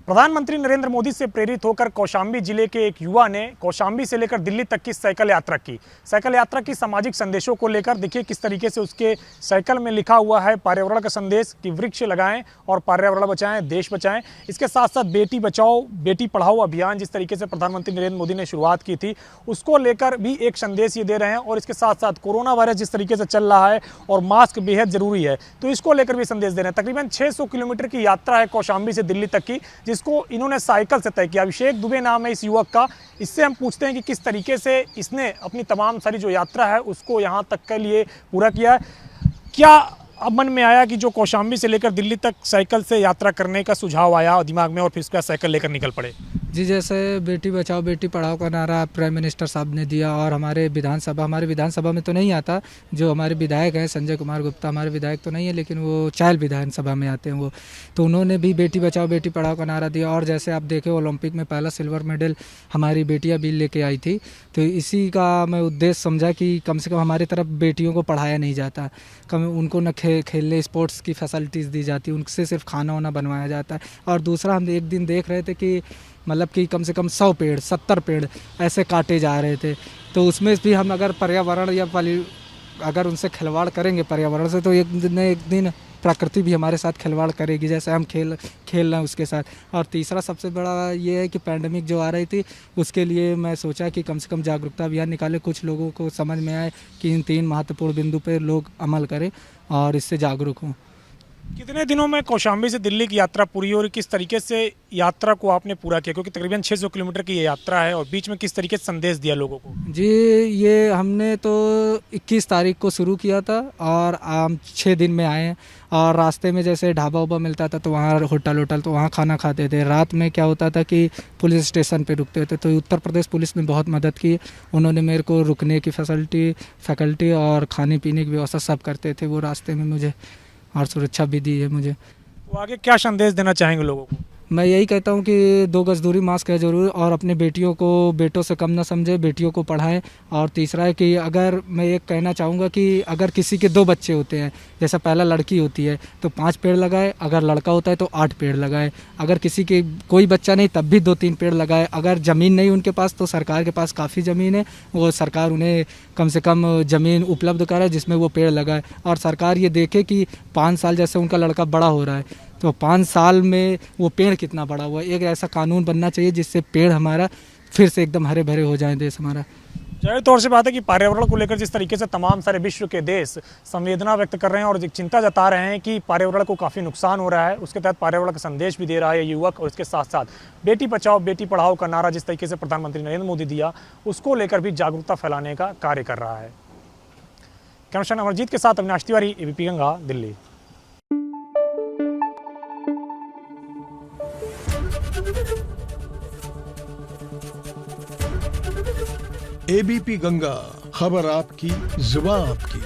प्रधानमंत्री नरेंद्र मोदी से प्रेरित होकर कौशाम्बी जिले के एक युवा ने कौशाम्बी से लेकर दिल्ली तक की साइकिल यात्रा की। साइकिल यात्रा की सामाजिक संदेशों को लेकर देखिए किस तरीके से उसके साइकिल में लिखा हुआ है पर्यावरण का संदेश कि वृक्ष लगाएं और पर्यावरण बचाएं, देश बचाएं। इसके साथ साथ बेटी बचाओ बेटी पढ़ाओ अभियान जिस तरीके से प्रधानमंत्री नरेंद्र मोदी ने शुरुआत की थी उसको लेकर भी एक संदेश ये दे रहे हैं। और इसके साथ साथ कोरोना वायरस जिस तरीके से चल रहा है और मास्क बेहद जरूरी है तो इसको लेकर भी संदेश दे रहे हैं। तकरीबन 600 किलोमीटर की यात्रा है कौशाम्बी से दिल्ली तक की, जिसको इन्होंने साइकिल से तय किया। अभिषेक दुबे नाम है इस युवक का। इससे हम पूछते हैं कि किस तरीके से इसने अपनी तमाम सारी जो यात्रा है उसको यहाँ तक के लिए पूरा किया है। क्या अब मन में आया कि जो कौशाम्बी से लेकर दिल्ली तक साइकिल से यात्रा करने का सुझाव आया दिमाग में और फिर उसका साइकिल लेकर निकल पड़े? जी, जैसे बेटी बचाओ बेटी पढ़ाओ का नारा प्राइम मिनिस्टर साहब ने दिया और हमारे विधानसभा में तो नहीं आता, जो हमारे विधायक हैं संजय कुमार गुप्ता, हमारे विधायक तो नहीं है लेकिन वो चायल विधानसभा में आते हैं वो, तो उन्होंने भी बेटी बचाओ बेटी पढ़ाओ का नारा दिया। और जैसे आप देखें ओलंपिक में पहला सिल्वर मेडल हमारी बेटियाँ भी लेके आई थी, तो इसी का मैं उद्देश्य समझा कि कम से कम हमारी तरफ बेटियों को पढ़ाया नहीं जाता, कम उनको न खेलने स्पोर्ट्स की फैसिलिटीज़ दी जाती, उनसे सिर्फ खाना वाना बनवाया जाता है। और दूसरा हम एक दिन देख रहे थे कि मतलब कि कम से कम 100 पेड़ 70 पेड़ ऐसे काटे जा रहे थे, तो उसमें भी हम अगर पर्यावरण या अगर उनसे खिलवाड़ करेंगे पर्यावरण से तो एक दिन प्रकृति भी हमारे साथ खिलवाड़ करेगी, जैसे हम खेल रहे हैं उसके साथ। और तीसरा सबसे बड़ा ये है कि पैंडेमिक जो आ रही थी उसके लिए मैं सोचा कि कम से कम जागरूकता अभियान निकाले, कुछ लोगों को समझ में आए कि इन 3 महत्वपूर्ण बिंदु पर लोग अमल करें और इससे जागरूक हों। कितने दिनों में कौशाम्बी से दिल्ली की यात्रा पूरी हो और किस तरीके से यात्रा को आपने पूरा किया, क्योंकि तकरीबन 600 किलोमीटर की ये यात्रा है और बीच में किस तरीके से संदेश दिया लोगों को? जी, ये हमने तो 21 तारीख को शुरू किया था और हम 6 दिन में आए हैं। और रास्ते में जैसे ढाबा उबा मिलता था तो वहाँ होटल तो वहाँ खाना खाते थे। रात में क्या होता था कि पुलिस स्टेशन पे रुकते थे, तो उत्तर प्रदेश पुलिस ने बहुत मदद की, उन्होंने मेरे को रुकने की फैकल्टी और खाने पीने की व्यवस्था सब करते थे वो रास्ते में मुझे, और सुरक्षा भी दी है मुझे। तो आगे क्या संदेश देना चाहेंगे लोगों को? मैं यही कहता हूँ कि 2 गज दूरी मास्क है ज़रूर, और अपने बेटियों को बेटों से कम ना समझे, बेटियों को पढ़ाएं। और तीसरा है कि अगर मैं ये कहना चाहूँगा कि अगर किसी के 2 बच्चे होते हैं, जैसा पहला लड़की होती है तो 5 पेड़ लगाए, अगर लड़का होता है तो 8 पेड़ लगाए, अगर किसी के कोई बच्चा नहीं तब भी 2-3 पेड़ लगाए। अगर ज़मीन नहीं उनके पास तो सरकार के पास काफ़ी ज़मीन है, वो सरकार उन्हें कम से कम ज़मीन उपलब्ध कराए जिसमें वो पेड़ लगाए। और सरकार ये देखे कि 5 साल जैसे उनका लड़का बड़ा हो रहा है तो 5 साल में वो पेड़ कितना बड़ा हुआ है। एक ऐसा कानून बनना चाहिए जिससे पेड़ हमारा फिर से एकदम हरे भरे हो जाए देश हमारा। जाहिर तौर से बात है कि पर्यावरण को लेकर जिस तरीके से तमाम सारे विश्व के देश संवेदना व्यक्त कर रहे हैं और एक चिंता जता रहे हैं कि पर्यावरण को काफ़ी नुकसान हो रहा है, उसके तहत पर्यावरण का संदेश भी दे रहा है युवक। और इसके साथ साथ बेटी बचाओ बेटी पढ़ाओ का नारा जिस तरीके से प्रधानमंत्री नरेंद्र मोदी दिया उसको लेकर भी जागरूकता फैलाने का कार्य कर रहा है। कैमरा अमरजीत के साथ अविनाश तिवारी, एबीपी गंगा, दिल्ली। एबीपी गंगा, खबर आपकी, जुबान आपकी।